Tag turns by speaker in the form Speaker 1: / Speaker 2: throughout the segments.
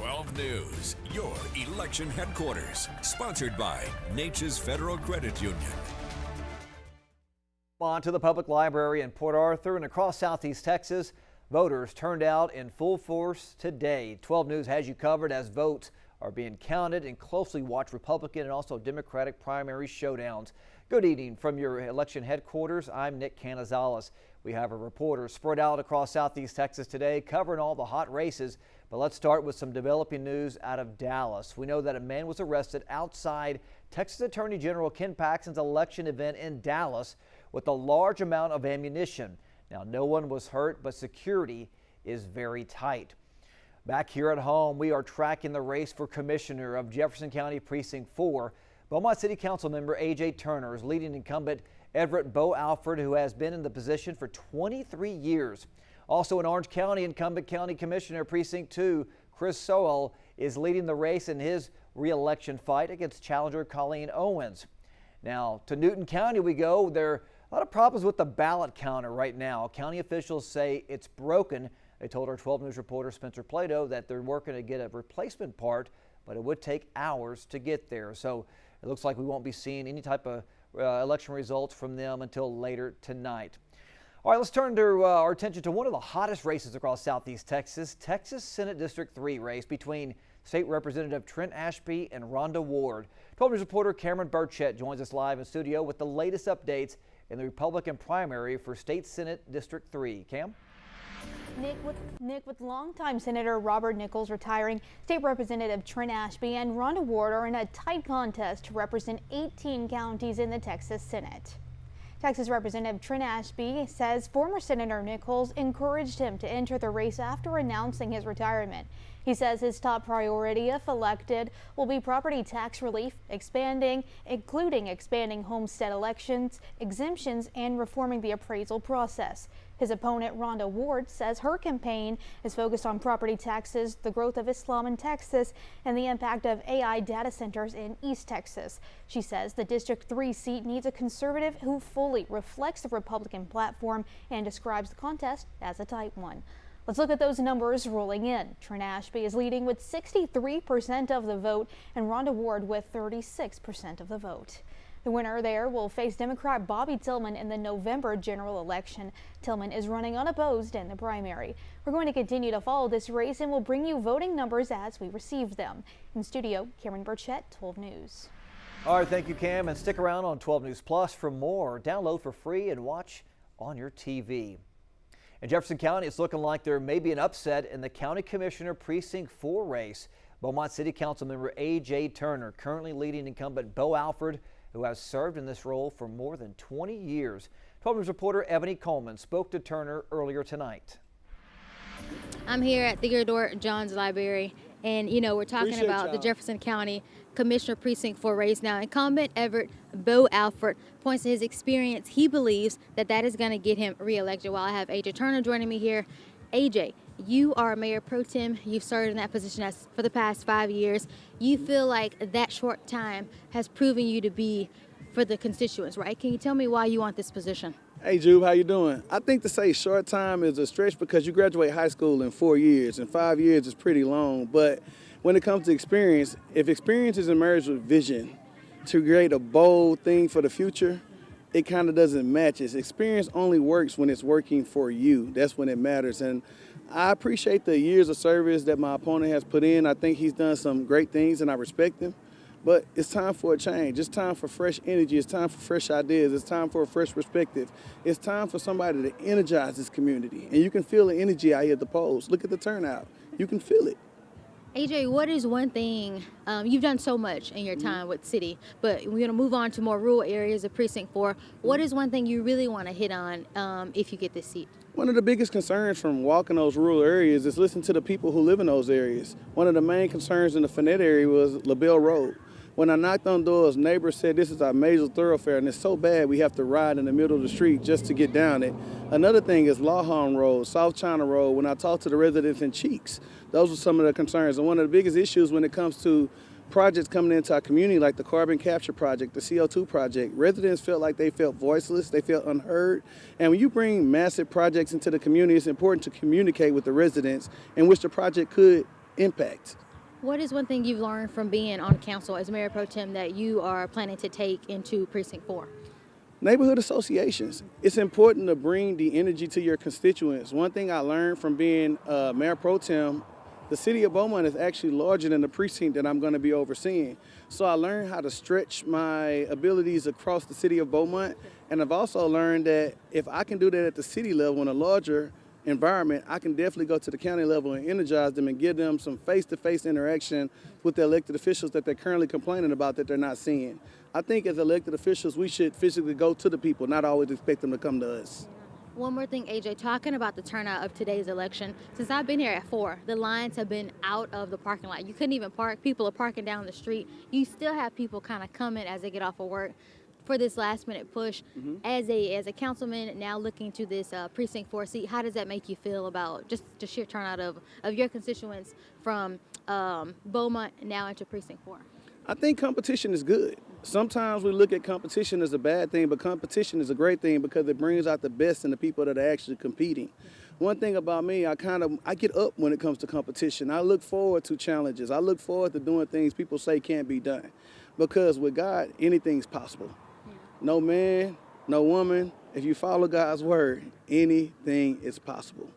Speaker 1: 12 News, your election headquarters. Sponsored by Nature's Federal Credit Union.
Speaker 2: On to the public library in Port Arthur and across Southeast Texas. Voters turned out in full force today. 12 News has you covered as votes are being counted and closely watch Republican and also Democratic primary showdowns. Good evening from your election headquarters. I'm Nick Canizales. We have a reporter spread out across Southeast Texas today covering all the hot races. But let's start with some developing news out of Dallas. We know that a man was arrested outside Texas Attorney General Ken Paxton's election event in Dallas with a large amount of ammunition. Now, no one was hurt, but security is very tight. Back here at home, we are tracking the race for commissioner of Jefferson County Precinct 4. Beaumont City Council member A.J. Turner is leading incumbent Everett Bo Alford, who has been in the position for 23 years. Also in Orange County, incumbent County Commissioner Precinct 2, Chris Sowell, is leading the race in his re-election fight against challenger Colleen Owens. Now, to Newton County we go. There are a lot of problems with the ballot counter right now. County officials say it's broken. They told our 12 News reporter Spencer Plato that they're working to get a replacement part, but it would take hours to get there. So it looks like we won't be seeing any type of election results from them until later tonight. All right, let's turn to our attention to one of the hottest races across Southeast Texas, Texas Senate District 3 race between State Representative Trent Ashby and Rhonda Ward. 12 News reporter Cameron Burchett joins us live in studio with the latest updates in the Republican primary for State Senate District 3. Cam?
Speaker 3: Nick, with longtime Senator Robert Nichols retiring, State Representative Trent Ashby and Rhonda Ward are in a tight contest to represent 18 counties in the Texas Senate. Texas Representative Trent Ashby says former Senator Nichols encouraged him to enter the race after announcing his retirement. He says his top priority, if elected, will be property tax relief, including expanding homestead elections, exemptions, and reforming the appraisal process. His opponent, Rhonda Ward, says her campaign is focused on property taxes, the growth of Islam in Texas, and the impact of AI data centers in East Texas. She says the District 3 seat needs a conservative who fully reflects the Republican platform and describes the contest as a tight one. Let's look at those numbers rolling in. Trent Ashby is leading with 63% of the vote and Rhonda Ward with 36% of the vote. The winner there will face Democrat Bobby Tillman in the November general election. Tillman is running unopposed in the primary. We're going to continue to follow this race and we'll bring you voting numbers as we receive them. In studio, Cameron Burchett, 12 News.
Speaker 2: All right, thank you, Cam, and stick around on 12 News Plus for more. Download for free and watch on your TV. In Jefferson County, it's looking like there may be an upset in the County Commissioner Precinct 4 race. Beaumont City Council member A.J. Turner currently leading incumbent Bo Alford, who has served in this role for more than 20 years. 12 News reporter Ebony Coleman spoke to Turner earlier tonight.
Speaker 4: I'm here at Theodore Johns Library, and we're talking about the Jefferson County Commissioner Precinct 4 race now. Incumbent Everett Bo Alford points to his experience. He believes that is going to get him reelected. While I have AJ Turner joining me here. AJ, you are Mayor Pro Tem. You've served in that position for the past 5 years. You feel like that short time has proven you to be for the constituents, right? Can you tell me why you want this position?
Speaker 5: Hey, Jude, how you doing? I think to say short time is a stretch because you graduate high school in 4 years, and 5 years is pretty long. But when it comes to experience, if experience is emerged with vision to create a bold thing for the future, it kind of doesn't match. Experience only works when it's working for you. That's when it matters. And I appreciate the years of service that my opponent has put in. I think he's done some great things, and I respect him. But it's time for a change. It's time for fresh energy. It's time for fresh ideas. It's time for a fresh perspective. It's time for somebody to energize this community. And you can feel the energy out here at the polls. Look at the turnout. You can feel it.
Speaker 4: AJ, what is one thing, you've done so much in your time with city, but we're going to move on to more rural areas of Precinct 4. What is one thing you really want to hit on if you get this seat?
Speaker 5: One of the biggest concerns from walking those rural areas is listening to the people who live in those areas. One of the main concerns in the Fournette area was LaBelle Road. When I knocked on doors, neighbors said this is our major thoroughfare and it's so bad we have to ride in the middle of the street just to get down it. Another thing is Lawhorn Road, South China Road. When I talked to the residents in Cheeks, those were some of the concerns. And one of the biggest issues when it comes to projects coming into our community, like the carbon capture project, the CO2 project, residents felt like they felt voiceless, they felt unheard. And when you bring massive projects into the community, it's important to communicate with the residents in which the project could impact.
Speaker 4: What is one thing you've learned from being on council as Mayor Pro Tem that you are planning to take into Precinct 4?
Speaker 5: Neighborhood associations. It's important to bring the energy to your constituents. One thing I learned from being Mayor Pro Tem, the city of Beaumont is actually larger than the precinct that I'm going to be overseeing. So I learned how to stretch my abilities across the city of Beaumont. And I've also learned that if I can do that at the city level in a larger environment, I can definitely go to the county level and energize them and give them some face-to-face interaction with the elected officials that they're currently complaining about that they're not seeing. I think as elected officials, we should physically go to the people, not always expect them to come to us.
Speaker 4: One more thing, AJ, talking about the turnout of today's election, since I've been here at 4, the lines have been out of the parking lot. You couldn't even park. People are parking down the street. You still have people kind of coming as they get off of work for this last-minute push. As a councilman now looking to this Precinct 4 seat, how does that make you feel about just the sheer turnout of your constituents from Beaumont now into Precinct 4?
Speaker 5: I think competition is good. Sometimes we look at competition as a bad thing, but competition is a great thing because it brings out the best in the people that are actually competing. One thing about me, I get up when it comes to competition. I look forward to challenges. I look forward to doing things people say can't be done. Because with God, anything's possible. No man, no woman, if you follow God's word, anything is possible.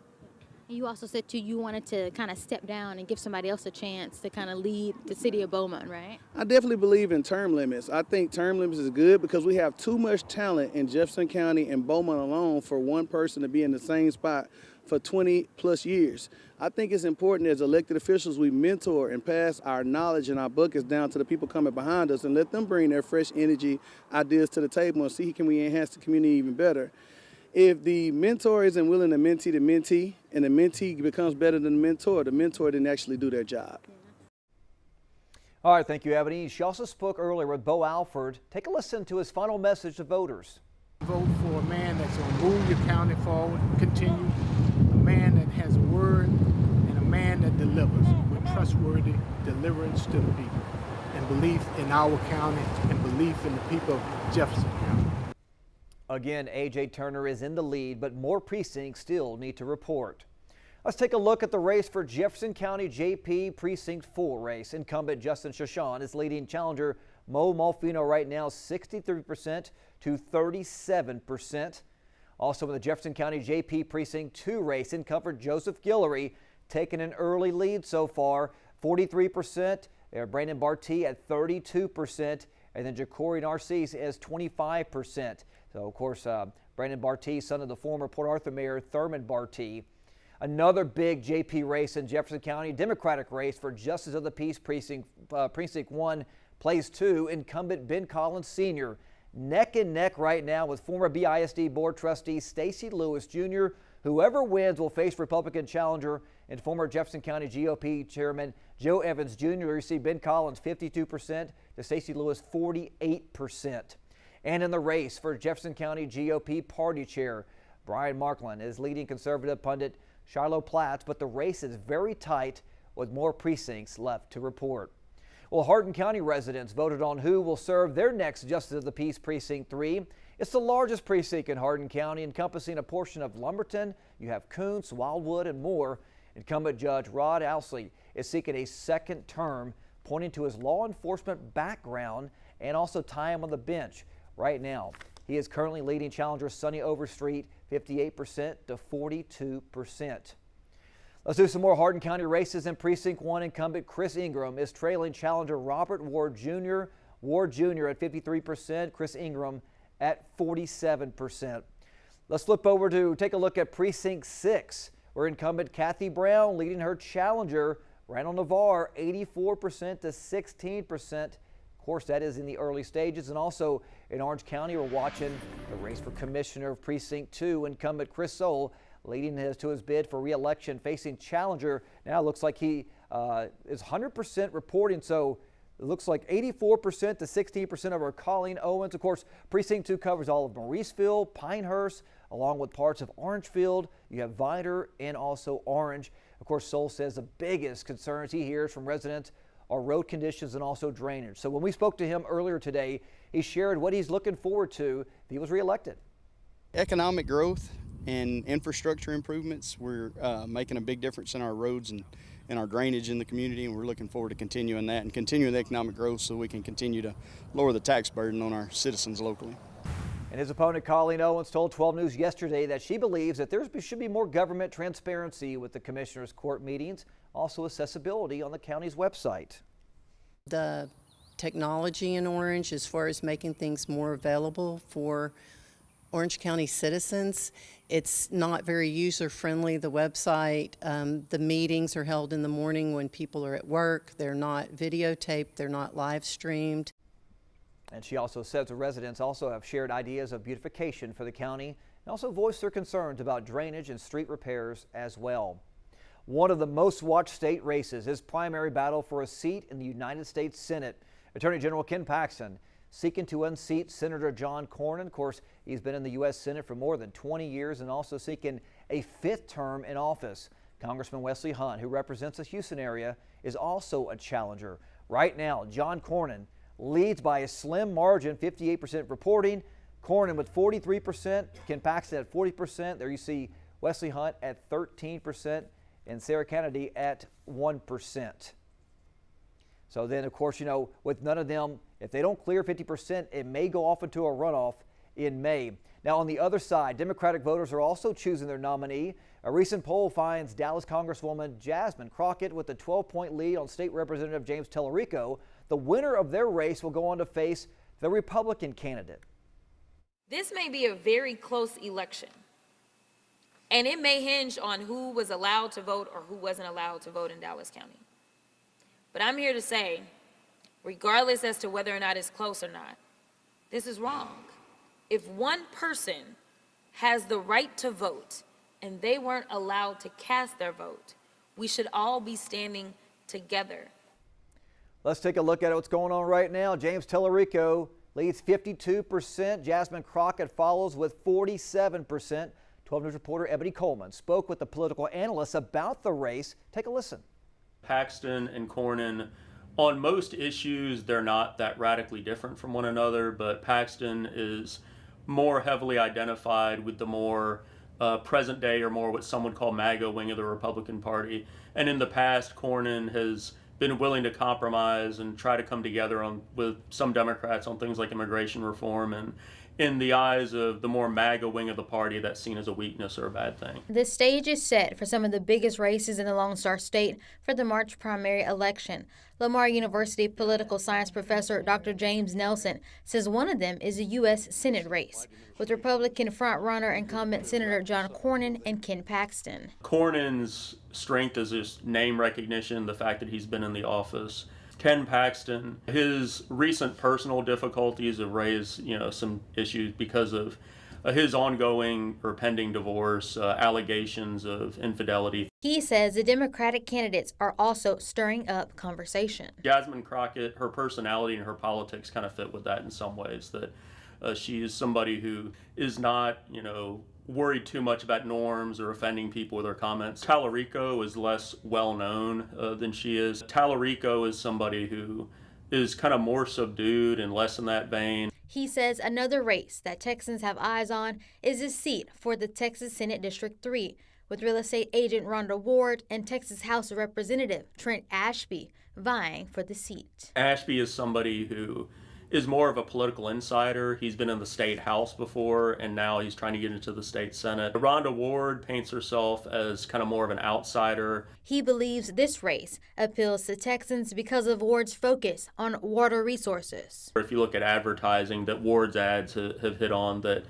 Speaker 4: You also said, too, you wanted to kind of step down and give somebody else a chance to kind of lead the city of Beaumont, right?
Speaker 5: I definitely believe in term limits. I think term limits is good because we have too much talent in Jefferson County and Beaumont alone for one person to be in the same spot for 20 plus years. I think it's important as elected officials we mentor and pass our knowledge and our buckets down to the people coming behind us and let them bring their fresh energy, ideas to the table and see how can we enhance the community even better. If the mentor isn't willing to mentee the mentee and the mentee becomes better than the mentor didn't actually do their job.
Speaker 2: All right, thank you, Ebony. She also spoke earlier with Bo Alford. Take a listen to his final message to voters.
Speaker 6: Vote for a man that's going to move your county forward, continue, a man that has a word, and a man that delivers with trustworthy deliverance to the people, and belief in our county, and belief in the people of Jefferson County.
Speaker 2: Again, A.J. Turner is in the lead, but more precincts still need to report. Let's take a look at the race for Jefferson County JP Precinct 4 race. Incumbent Justin Shoshone is leading challenger Mo Malfino right now 63% to 37%. Also in the Jefferson County JP Precinct 2 race, incumbent Joseph Guillory taking an early lead so far, 43%. Brandon Bartee at 32%, and then Ja'Cory Narcisse is 25%. So, of course, Brandon Bartee, son of the former Port Arthur Mayor Thurman Bartee. Another big JP race in Jefferson County, Democratic race for Justice of the Peace Precinct 1, Place 2, incumbent Ben Collins Sr. Neck and neck right now with former BISD Board Trustee Stacey Lewis Jr. Whoever wins will face Republican challenger and former Jefferson County GOP Chairman Joe Evans Jr. You see Ben Collins 52% to Stacey Lewis 48%. And in the race for Jefferson County GOP Party Chair, Brian Markland is leading conservative pundit Shiloh Platts, but the race is very tight with more precincts left to report. Well, Hardin County residents voted on who will serve their next Justice of the Peace Precinct 3. It's the largest precinct in Hardin County, encompassing a portion of Lumberton. You have Kuntz, Wildwood, and more. Incumbent Judge Rod Ousley is seeking a second term, pointing to his law enforcement background and also time on the bench. Right now, he is currently leading challenger Sonny Overstreet 58% to 42%. Let's do some more Hardin County races. In Precinct 1, incumbent Chris Ingram is trailing challenger Robert Ward Jr. Ward Jr. at 53%, Chris Ingram at 47%. Let's flip over to take a look at Precinct 6, where incumbent Kathy Brown leading her challenger Randall Navarre 84% to 16%. Of course, that is in the early stages. And also in Orange County, we're watching the race for Commissioner of Precinct 2, incumbent Chris Soule leading to his bid for re-election, facing challenger. Now it looks like he is 100% reporting, so it looks like 84% to 16% over Colleen Owens. Of course, Precinct 2 covers all of Mauriceville, Pinehurst, along with parts of Orangefield. You have Vidor and also Orange. Of course, Soule says the biggest concerns he hears from residents are road conditions and also drainage. So when we spoke to him earlier today, he shared what he's looking forward to if he was reelected.
Speaker 7: Economic growth and infrastructure improvements. We're making a big difference in our roads and and our drainage in the community, and we're looking forward to continuing that and continuing the economic growth so we can continue to lower the tax burden on our citizens locally.
Speaker 2: And his opponent, Colleen Owens, told 12 News yesterday that she believes that there should be more government transparency with the commissioners' court meetings, also accessibility on the county's website.
Speaker 8: The technology in Orange, as far as making things more available for Orange County citizens, it's not very user-friendly, the website. The meetings are held in the morning when people are at work. They're not videotaped. They're not live streamed.
Speaker 2: And she also says the residents also have shared ideas of beautification for the county and also voiced their concerns about drainage and street repairs as well. One of the most watched state races is primary battle for a seat in the United States Senate. Attorney General Ken Paxton seeking to unseat Senator John Cornyn. Of course, he's been in the U.S. Senate for more than 20 years and also seeking a 5th term in office. Congressman Wesley Hunt, who represents the Houston area, is also a challenger. Right now, John Cornyn leads by a slim margin, 58% reporting. Cornyn with 43%, Ken Paxton at 40%. There you see Wesley Hunt at 13% and Sarah Kennedy at 1%. So then, of course, you know, with none of them, if they don't clear 50%, it may go off into a runoff in May. Now, on the other side, Democratic voters are also choosing their nominee. A recent poll finds Dallas Congresswoman Jasmine Crockett with a 12-point lead on State Representative James Tellerico. The winner of their race will go on to face the Republican candidate.
Speaker 9: This may be a very close election, and it may hinge on who was allowed to vote or who wasn't allowed to vote in Dallas County. But I'm here to say, regardless as to whether or not it's close or not, this is wrong. If one person has the right to vote and they weren't allowed to cast their vote, we should all be standing together.
Speaker 2: Let's take a look at what's going on right now. James Tellerico leads 52%. Jasmine Crockett follows with 47%. 12 News reporter Ebony Coleman spoke with the political analysts about the race. Take a listen.
Speaker 10: Paxton and Cornyn, on most issues, they're not that radically different from one another, but Paxton is more heavily identified with the more present day or more what some would call MAGA wing of the Republican Party. And in the past, Cornyn has been willing to compromise and try to come together with some Democrats on things like immigration reform, and in the eyes of the more MAGA wing of the party, that's seen as a weakness or a bad thing.
Speaker 4: The stage is set for some of the biggest races in the Lone Star State for the March primary election. Lamar University political science professor Dr. James Nelson says one of them is a U.S. Senate race, with Republican frontrunner incumbent Senator John Cornyn and Ken Paxton.
Speaker 10: Cornyn's strength is his name recognition, the fact that he's been in the office. Ken Paxton, his recent personal difficulties have raised, some issues because of his ongoing or pending divorce, allegations of infidelity.
Speaker 4: He says the Democratic candidates are also stirring up conversation.
Speaker 10: Jasmine Crockett, her personality and her politics kind of fit with that in some ways, that she is somebody who is not, worried too much about norms or offending people with her comments. Tellerico is less well known than she is. Tellerico is somebody who is kind of more subdued and less in that vein.
Speaker 4: He says another race that Texans have eyes on is a seat for the Texas Senate District 3, with real estate agent Rhonda Ward and Texas House of Representative Trent Ashby vying for the seat.
Speaker 10: Ashby is somebody who is more of a political insider. He's been in the state house before, and now he's trying to get into the state senate. Rhonda Ward paints herself as kind of more of an outsider.
Speaker 4: He believes this race appeals to Texans because of Ward's focus on water resources.
Speaker 10: If you look at advertising that Ward's ads have hit on, that